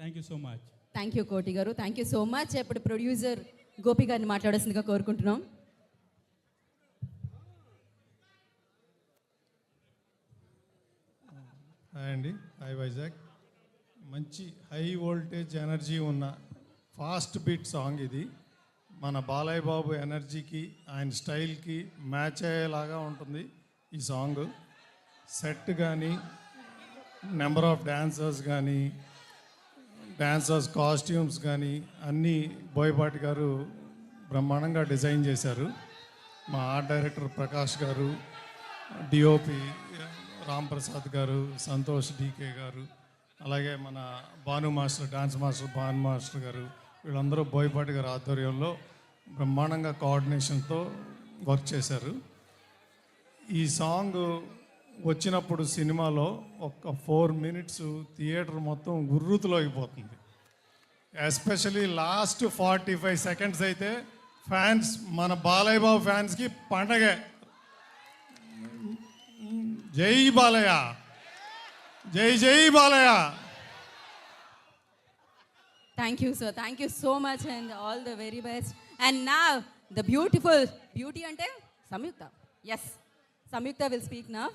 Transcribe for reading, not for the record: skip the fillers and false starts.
Thank you so much. Thank you కోటి గారు, thank you so much. ఇప్పుడు producer Gopi గారిని మాట్లాడాల్సిందిగా కోరుకుంటున్నాం. హాయ్ అండి, హాయ్ వైజాగ్. మంచి హై వోల్టేజ్ ఎనర్జీ ఉన్న ఫాస్ట్ బీట్ సాంగ్ ఇది. మన బాలయ్య బాబు ఎనర్జీకి ఆయన స్టైల్కి మ్యాచ్ అయ్యేలాగా ఉంటుంది ఈ సాంగ్. సెట్ కానీ, నెంబర్ ఆఫ్ డాన్సర్స్ కానీ, డాన్సర్స్ కాస్ట్యూమ్స్ కానీ అన్నీ బోయపాటి గారు బ్రహ్మాండంగా డిజైన్ చేశారు. మా ఆర్ట్ డైరెక్టర్ ప్రకాష్ గారు, డిఓపి రామ్ ప్రసాద్ గారు, సంతోష్ డీకే గారు, అలాగే మన Bhanu master, dance master Bhanu master గారు, వీళ్ళందరూ బోయపాటి గారి ఆధ్వర్యంలో బ్రహ్మాండంగా కోఆర్డినేషన్తో వర్క్ చేశారు. ఈ సాంగ్ వచ్చినప్పుడు సినిమాలో ఒక 4 minutes థియేటర్ మొత్తం గుర్రుతులో అయిపోతుంది. ఎస్పెషలీ లాస్ట్ 45 seconds అయితే ఫ్యాన్స్, మన బాలయ్య బాబు ఫ్యాన్స్కి పండగే. జై బాలయ్య, జై జై Balayya. Thank you, sir. Thank you so much and all the very best. And now, the beauty ante Samyukta. Yes, Samyukta will speak now.